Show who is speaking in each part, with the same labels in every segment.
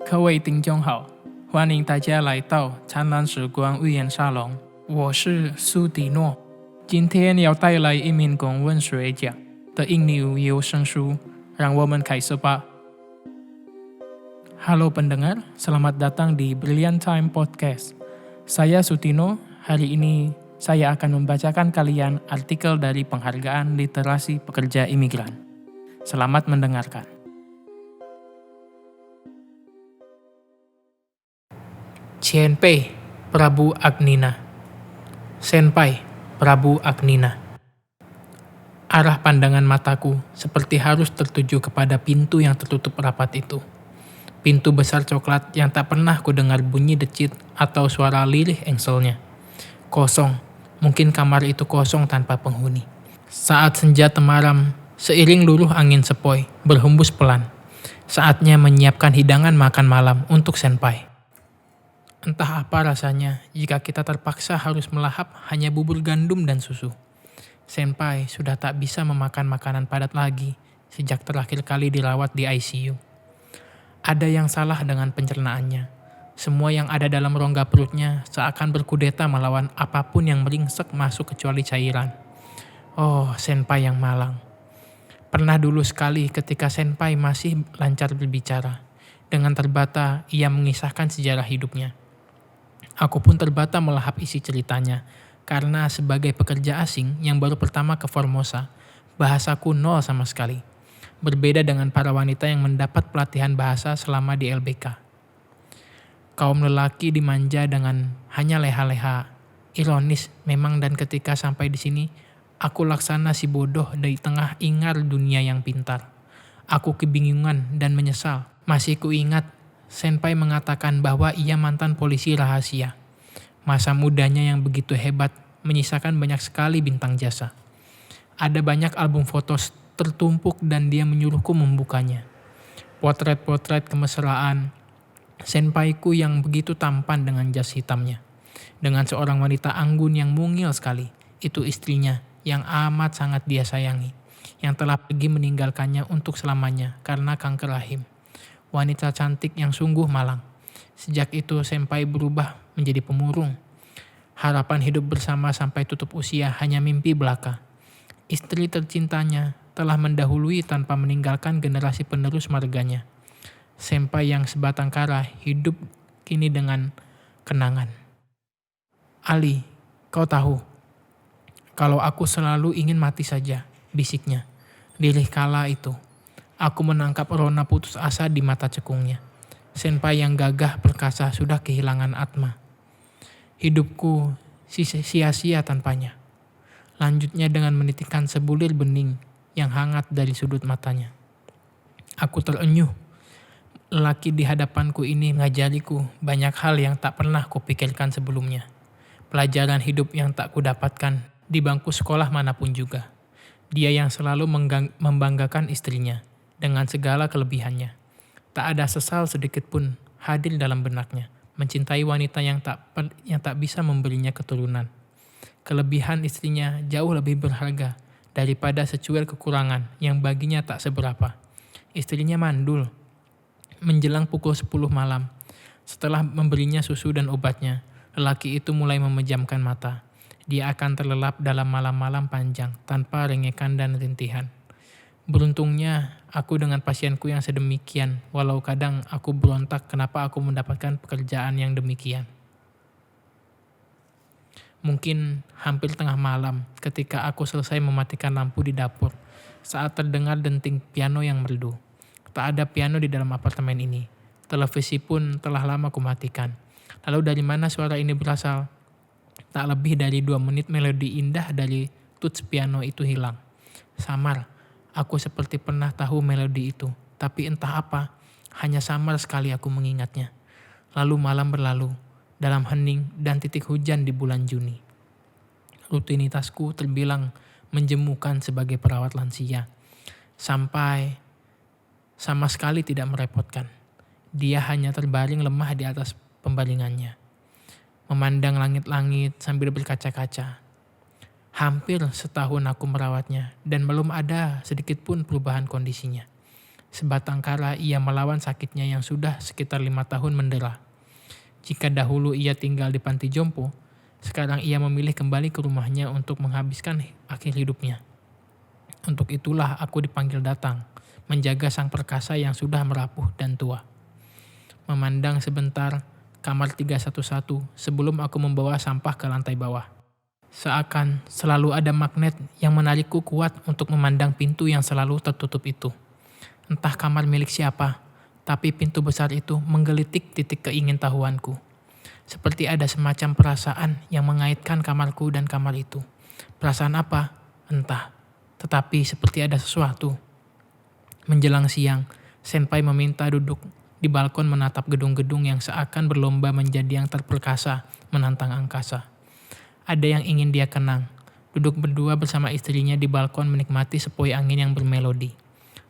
Speaker 1: 各位听众好，欢迎大家来到灿烂时光寓言沙龙，我是苏迪诺。今天要带来一名公文学家的印尼有声书，让我们开始吧。Halo pendengar, selamat datang di Brilliant Time Podcast. Saya Sutino, hari ini saya akan membacakan kalian artikel dari Penghargaan Literasi Pekerja Imigran. Selamat mendengarkan. Cienpei, Prabu Agnina. Senpai, Prabu Agnina. Arah pandangan mataku seperti harus tertuju kepada pintu yang tertutup rapat itu. Pintu besar coklat yang tak pernah kudengar bunyi decit atau suara lirih engselnya. Kosong, mungkin kamar itu kosong tanpa penghuni. Saat senja temaram, seiring luruh angin sepoi, berhembus pelan. Saatnya menyiapkan hidangan makan malam untuk senpai. Entah apa rasanya jika kita terpaksa harus melahap hanya bubur gandum dan susu. Senpai sudah tak bisa memakan makanan padat lagi sejak terakhir kali dirawat di ICU. Ada yang salah dengan pencernaannya. Semua yang ada dalam rongga perutnya seakan berkudeta melawan apapun yang meringsek masuk kecuali cairan. Oh, senpai yang malang. Pernah dulu sekali ketika senpai masih lancar berbicara. Dengan terbata, ia mengisahkan sejarah hidupnya. Aku pun terbata melahap isi ceritanya, karena sebagai pekerja asing yang baru pertama ke Formosa, bahasaku nol sama sekali. Berbeda dengan para wanita yang mendapat pelatihan bahasa selama di LBK. Kaum lelaki dimanja dengan hanya leha-leha. Ironis memang, dan ketika sampai di sini, aku laksana si bodoh di tengah ingar dunia yang pintar. Aku kebingungan dan menyesal. Masih kuingat, senpai mengatakan bahwa ia mantan polisi rahasia. Masa mudanya yang begitu hebat menyisakan banyak sekali bintang jasa. Ada banyak album foto tertumpuk dan dia menyuruhku membukanya. Potret-potret kemesraan senpaiku yang begitu tampan dengan jas hitamnya. Dengan seorang wanita anggun yang mungil sekali. Itu istrinya yang amat sangat dia sayangi. Yang telah pergi meninggalkannya untuk selamanya karena kanker rahim. Wanita cantik yang sungguh malang. Sejak itu senpai berubah menjadi pemurung. Harapan hidup bersama sampai tutup usia hanya mimpi belaka. Istri tercintanya telah mendahului tanpa meninggalkan generasi penerus marganya. Senpai yang sebatang kara hidup kini dengan kenangan. Ali, kau tahu, kalau aku selalu ingin mati saja, bisiknya. Lirih kala itu, aku menangkap rona putus asa di mata cekungnya. Senpai yang gagah perkasa sudah kehilangan atma. Hidupku sia-sia tanpanya. Lanjutnya dengan menitikkan sebulir bening yang hangat dari sudut matanya. Aku terenyuh. Lelaki di hadapanku ini mengajariku banyak hal yang tak pernah kupikirkan sebelumnya. Pelajaran hidup yang tak kudapatkan di bangku sekolah manapun juga. Dia yang selalu membanggakan istrinya dengan segala kelebihannya. Tak ada sesal sedikit pun hadir dalam benaknya. Mencintai wanita yang tak bisa memberinya keturunan. Kelebihan istrinya jauh lebih berharga daripada secuil kekurangan yang baginya tak seberapa. Istrinya mandul. Menjelang pukul 10 malam, setelah memberinya susu dan obatnya, lelaki itu mulai memejamkan mata. Dia akan terlelap dalam malam-malam panjang tanpa rengekan dan rintihan. Beruntungnya aku dengan pasienku yang sedemikian, walau kadang aku berontak kenapa aku mendapatkan pekerjaan yang demikian. Mungkin hampir tengah malam ketika aku selesai mematikan lampu di dapur saat terdengar denting piano yang merdu. Tak ada piano di dalam apartemen ini. Televisi pun telah lama kumatikan. Lalu dari mana suara ini berasal? Tak lebih dari 2 menit melodi indah dari tuts piano itu hilang. Samar, aku seperti pernah tahu melodi itu. Tapi entah apa, hanya samar sekali aku mengingatnya. Lalu malam berlalu. Dalam hening dan titik hujan di bulan Juni. Rutinitasku terbilang menjemukan sebagai perawat lansia. Sampai sama sekali tidak merepotkan. Dia hanya terbaring lemah di atas pembaringannya. Memandang langit-langit sambil berkaca-kaca. Hampir setahun aku merawatnya dan belum ada sedikit pun perubahan kondisinya. Sebatang kara ia melawan sakitnya yang sudah sekitar 5 tahun mendera. Jika dahulu ia tinggal di panti jompo, sekarang ia memilih kembali ke rumahnya untuk menghabiskan akhir hidupnya. Untuk itulah aku dipanggil datang, menjaga sang perkasa yang sudah merapuh dan tua. Memandang sebentar kamar 311 sebelum aku membawa sampah ke lantai bawah. Seakan selalu ada magnet yang menarikku kuat untuk memandang pintu yang selalu tertutup itu. Entah kamar milik siapa, tapi pintu besar itu menggelitik titik keingintahuanku. Seperti ada semacam perasaan yang mengaitkan kamarku dan kamar itu. Perasaan apa? Entah. Tetapi seperti ada sesuatu. Menjelang siang, Senpai meminta duduk di balkon menatap gedung-gedung yang seakan berlomba menjadi yang terperkasa menantang angkasa. Ada yang ingin dia kenang, duduk berdua bersama istrinya di balkon menikmati sepoi angin yang bermelodi.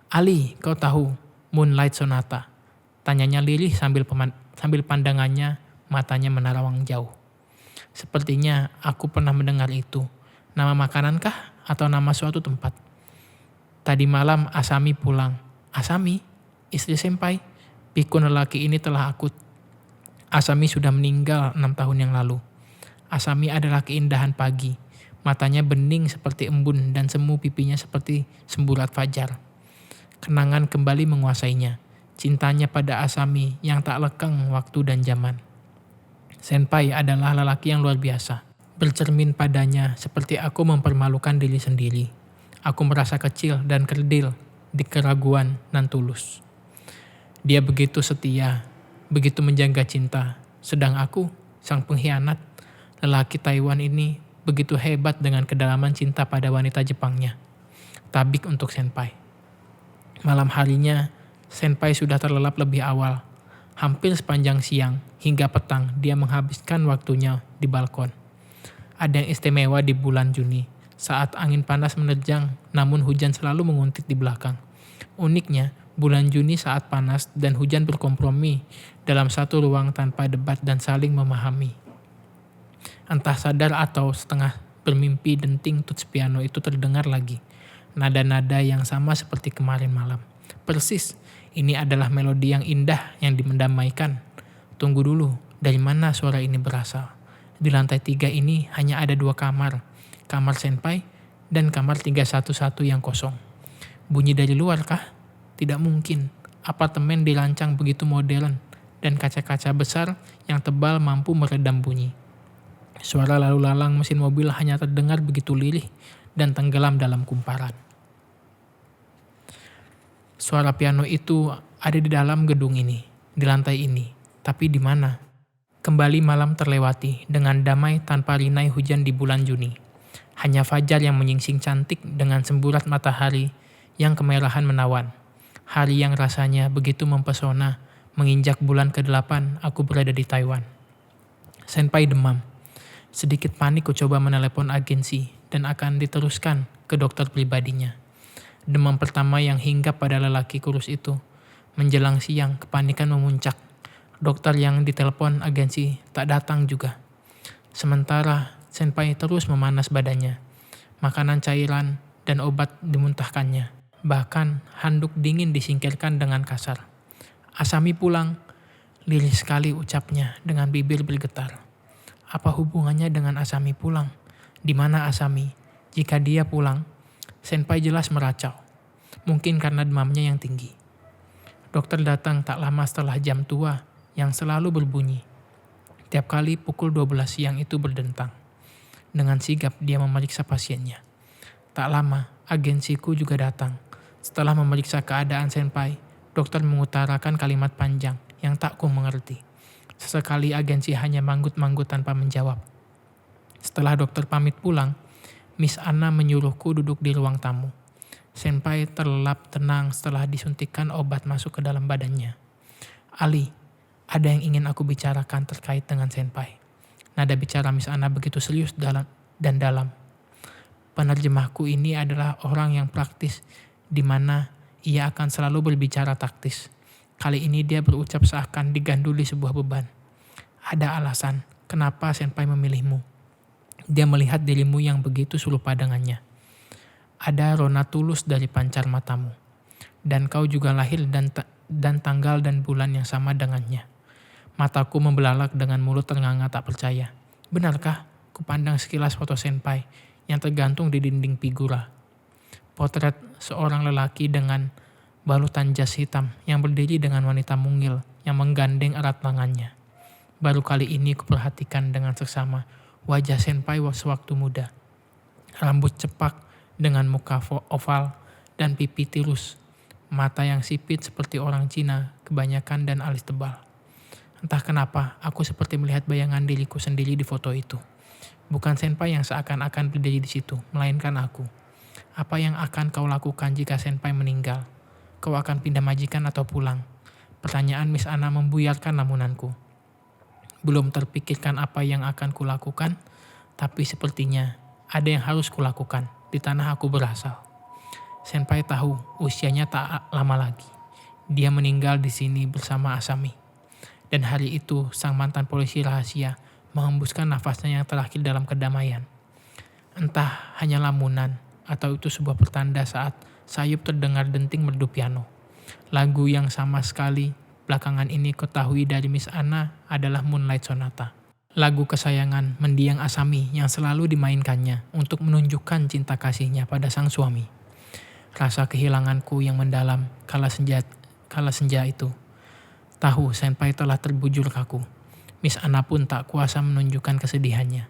Speaker 1: "Ali, kau tahu Moonlight Sonata?" tanyanya lirih sambil pandangannya matanya menerawang jauh. "Sepertinya aku pernah mendengar itu. Nama makanankah atau nama suatu tempat?" "Tadi malam Asami pulang." "Asami? Istri Senpai?" "Pikun lelaki ini telah akut. Asami sudah meninggal 6 tahun yang lalu." Asami adalah keindahan pagi. Matanya bening seperti embun dan semu pipinya seperti semburat fajar. Kenangan kembali menguasainya. Cintanya pada Asami yang tak lekang waktu dan zaman. Senpai adalah lelaki yang luar biasa. Bercermin padanya seperti aku mempermalukan diri sendiri. Aku merasa kecil dan kerdil di keraguan nan tulus. Dia begitu setia, begitu menjaga cinta. Sedang aku, sang pengkhianat, lelaki Taiwan ini begitu hebat dengan kedalaman cinta pada wanita Jepangnya. Tabik untuk Senpai. Malam harinya, Senpai sudah terlelap lebih awal. Hampir sepanjang siang hingga petang dia menghabiskan waktunya di balkon. Ada yang istimewa di bulan Juni, saat angin panas menerjang namun hujan selalu menguntit di belakang. Uniknya, bulan Juni saat panas dan hujan berkompromi dalam satu ruang tanpa debat dan saling memahami. Entah sadar atau setengah bermimpi, denting tuts piano itu terdengar lagi. Nada-nada yang sama seperti kemarin malam. Persis, ini adalah melodi yang indah yang mendamaikan. Tunggu dulu, dari mana suara ini berasal? Di lantai 3 ini hanya ada 2 kamar. Kamar Senpai dan kamar 311 yang kosong. Bunyi dari luar kah? Tidak mungkin. Apartemen dirancang begitu modern dan kaca-kaca besar yang tebal mampu meredam bunyi. Suara lalu lalang mesin mobil hanya terdengar begitu lirih dan tenggelam dalam kumparan. Suara piano itu ada di dalam gedung ini, di lantai ini. Tapi di mana? Kembali malam terlewati dengan damai tanpa rinai hujan di bulan Juni. Hanya fajar yang menyingsing cantik dengan semburat matahari yang kemerahan menawan. Hari yang rasanya begitu mempesona, menginjak bulan ke-8 aku berada di Taiwan. Senpai demam. Sedikit panik ku coba menelepon agensi dan akan diteruskan ke dokter pribadinya. Demam pertama yang hinggap pada lelaki kurus itu. Menjelang siang kepanikan memuncak. Dokter yang ditelepon agensi tak datang juga. Sementara Senpai terus memanas badannya. Makanan cairan dan obat dimuntahkannya. Bahkan handuk dingin disingkirkan dengan kasar. "Asami pulang," lirih sekali ucapnya dengan bibir bergetar. Apa hubungannya dengan Asami pulang? Di mana Asami? Jika dia pulang, Senpai jelas meracau. Mungkin karena demamnya yang tinggi. Dokter datang tak lama setelah jam tua yang selalu berbunyi. Tiap kali pukul 12 siang itu berdentang. Dengan sigap dia memeriksa pasiennya. Tak lama, agensiku juga datang. Setelah memeriksa keadaan Senpai, dokter mengutarakan kalimat panjang yang tak ku mengerti. Sesekali agensi hanya manggut-manggut tanpa menjawab. Setelah dokter pamit pulang, Miss Anna menyuruhku duduk di ruang tamu. Senpai terlelap tenang setelah disuntikkan obat masuk ke dalam badannya. "Ali, ada yang ingin aku bicarakan terkait dengan Senpai." Nada bicara Miss Anna begitu serius dan dalam. Penerjemahku ini adalah orang yang praktis, di mana ia akan selalu berbicara taktis. Kali ini dia berucap seakan diganduli sebuah beban. "Ada alasan kenapa Senpai memilihmu. Dia melihat dirimu yang begitu serupa dengannya. Ada rona tulus dari pancar matamu. dan kau juga lahir dan tanggal dan bulan yang sama dengannya. Mataku membelalak dengan mulut ternganga tak percaya. Benarkah? Kupandang sekilas foto senpai yang tergantung di dinding figura. Potret seorang lelaki dengan balutan jas hitam yang berdiri dengan wanita mungil yang menggandeng erat tangannya. Baru kali ini kuperhatikan dengan seksama wajah senpai sewaktu muda. Rambut cepak dengan muka oval dan pipi tirus. Mata yang sipit seperti orang Cina kebanyakan dan alis tebal. Entah kenapa, aku seperti melihat bayangan diriku sendiri di foto itu. Bukan senpai yang seakan-akan berdiri di situ, melainkan aku. Apa yang akan kau lakukan jika senpai meninggal? Kau akan pindah majikan atau pulang? Pertanyaan Miss Anna membuyarkan lamunanku. Belum terpikirkan apa yang akan kulakukan, tapi sepertinya ada yang harus kulakukan di tanah aku berasal. Senpai tahu usianya tak lama lagi. Dia meninggal di sini bersama Asami. Dan hari itu sang mantan polisi rahasia menghembuskan nafasnya yang terakhir dalam kedamaian. Entah hanya lamunan atau itu sebuah pertanda saat sayup terdengar denting merdu piano. Lagu yang sama sekali belakangan ini ketahui dari Miss Anna adalah Moonlight Sonata. Lagu kesayangan mendiang Asami yang selalu dimainkannya untuk menunjukkan cinta kasihnya pada sang suami. Rasa kehilanganku yang mendalam kala senja itu. Tahu senpai telah terbujur kaku. Miss Anna pun tak kuasa menunjukkan kesedihannya.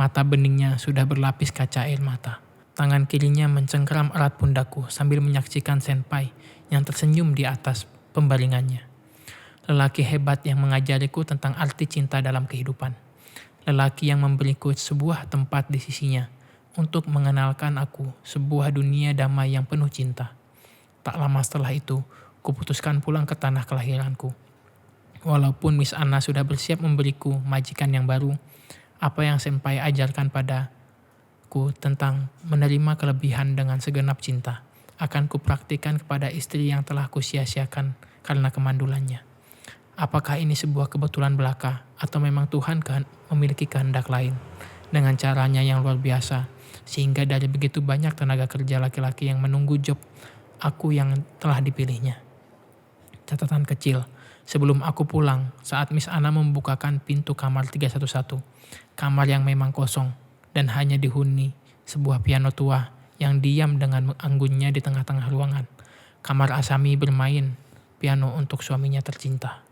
Speaker 1: Mata beningnya sudah berlapis kaca air mata. Tangan kirinya mencengkeram erat pundakku sambil menyaksikan senpai yang tersenyum di atas pembaringannya. Lelaki hebat yang mengajariku tentang arti cinta dalam kehidupan. Lelaki yang memberiku sebuah tempat di sisinya untuk mengenalkan aku sebuah dunia damai yang penuh cinta. Tak lama setelah itu, kuputuskan pulang ke tanah kelahiranku. Walaupun Miss Anna sudah bersiap memberiku majikan yang baru, apa yang senpai ajarkan padaku tentang menerima kelebihan dengan segenap cinta akan kupraktikkan kepada istri yang telah kusia-siakan karena kemandulannya. Apakah ini sebuah kebetulan belaka atau memang Tuhan memiliki kehendak lain dengan caranya yang luar biasa sehingga dari begitu banyak tenaga kerja laki-laki yang menunggu job aku yang telah dipilihnya. Catatan kecil, sebelum aku pulang, saat Miss Anna membukakan pintu kamar 311, kamar yang memang kosong dan hanya dihuni sebuah piano tua yang diam dengan anggunnya di tengah-tengah ruangan. Kamar Asami bermain piano untuk suaminya tercinta.